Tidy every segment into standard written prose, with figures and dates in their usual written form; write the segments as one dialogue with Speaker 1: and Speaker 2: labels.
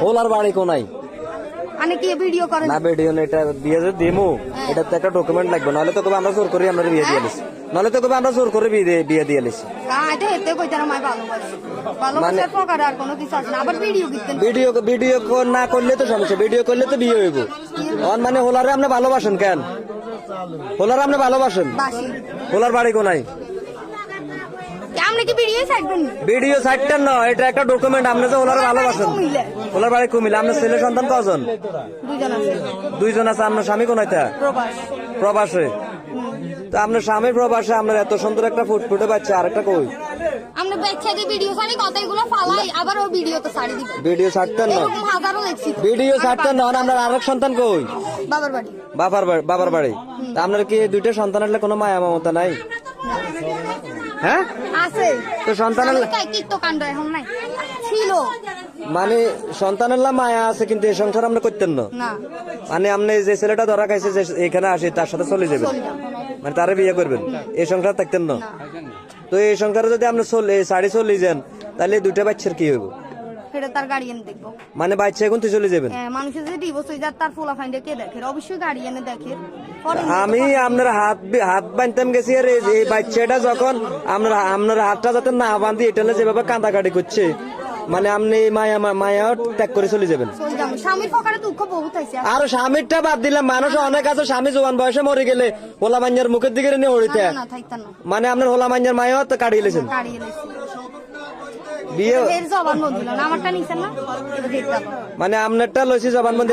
Speaker 1: ওলার বাড়ি কোনাই
Speaker 2: মানে কি ভিডিও করেন
Speaker 1: না ভিডিও না, এটা বিয়ে যে দিমু এটা তো একটা ডকুমেন্ট লাগবে, নাহলে তো কবে আমরা জোর করে আমরা বিয়ে দিয়ে লিছি, নাহলে তো কবে আমরা জোর করে বিয়ে দিয়ে লিছি।
Speaker 2: এটা হেতে কইতে না মাই ভালোবাসি ভালোবাসার প্রকার আর কোনো কিছু আছে না। আবার ভিডিও দিতেন
Speaker 1: ভিডিও না করলে তো সমস্যা, ভিডিও করলে তো বিয়ে হইব। মানে হোলারে আপনি ভালোবাসেন কেন? হোলারে আপনি ভালোবাসেন?
Speaker 2: বাসি
Speaker 1: হোলার বাড়ি কোনাই?
Speaker 2: আপনি কি ভিডিও ছাড়বেন?
Speaker 1: ভিডিও সাইটটার না, এটা একটা ডকুমেন্ট। আপনি যে ওনার ভালোবাসেন। ওনার বাড়ি কুমিল্লা। আপনার ছেলে সন্তান কজন?
Speaker 2: দুইজন আছে।
Speaker 1: দুইজন আছে। আপনার স্বামী কোনাইতা? প্রবাসে। তো আপনার স্বামী প্রবাসে, আপনার এত সুন্দর একটা ফুটফুটে বাচ্চা, আরেকটা কই?
Speaker 2: আমরা বাচ্চাদের ভিডিও ছাড়ি, কথাগুলো ফালাই, আবার ও ভিডিও তো ছাড়ি দিবে।
Speaker 1: ভিডিও ছাড়তেন না?
Speaker 2: এরকম হাজারো দেখছি।
Speaker 1: ভিডিও ছাড়তেন না? আপনার আরেক সন্তান কই?
Speaker 2: বাবার বাড়ি।
Speaker 1: বাবার বাড়ি। তা আপনার কি দুইটা সন্তান হলে কোনো মায়া মমতা নাই? হ্যাঁ
Speaker 2: আছে
Speaker 1: তো সন্তানের
Speaker 2: তো কাণ্ড এখন নাই, ছিল
Speaker 1: মানে সন্তানের মায়া আছে, কিন্তু এই সংসার আমরা করতেন না। মানে আপনি যে ছেলেটা ধরা খাইছে যে এখানে আসে তার সাথে চলে যাবেন, মানে তারে বিয়ে করবেন, এই সংসার থাকতেন না। তো এই সংসারে যদি আপনি সাড়ে চলে যান, তাহলে দুইটা বাচ্চার কি হইব?
Speaker 2: সেটা তার গার্ডিয়ান দেখবো।
Speaker 1: মানে বাচ্চা এখন তুই চলে যাবেন।
Speaker 2: মানুষের যদি ডিভোর্স হয়ে যায়, তার ফোলা ফাইন্ডে কে দেখে? অবশ্যই গার্ডিয়ানে দেখে।
Speaker 1: আমি আপনার হাত বাঁধতাম গেছি, আর এই বাচ্চাটা যখন আপনার হাতটা যাতে না বাঁধি, এটা যেভাবে কাঁদাকাটি করছে, মানে আপনি মায়া ত্যাগ করে চলে যাবেন।
Speaker 2: স্বামীর পকেটে দুঃখ বহুত আছে।
Speaker 1: আর স্বামীরটা বাদ দিলাম, মানুষ অনেক আছে স্বামী জোয়ান বয়সে মরে গেলে হোলা মাঞ্জার মুখের দিকে নিয়ে হড়িতে, মানে আপনার হোলা মাঞ্জার মায়াও তো কাটিয়ে লেছেন। মানে আপনারটা লইছি জবানবন্দি,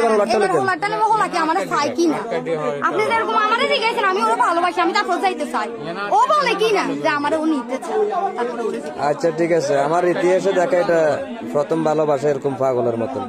Speaker 2: আপনি যেরকম আমারে শিখাইছেন, আমি ওরা ভালোবাসি, আমি তারপর যাইতে চাই। ও বলে কি না যে আমার ও নিতে চায়।
Speaker 1: আচ্ছা ঠিক আছে, আমার ইতিহাসে দেখা এটা প্রথম ভালোবাসা এরকম পাগলের মতন।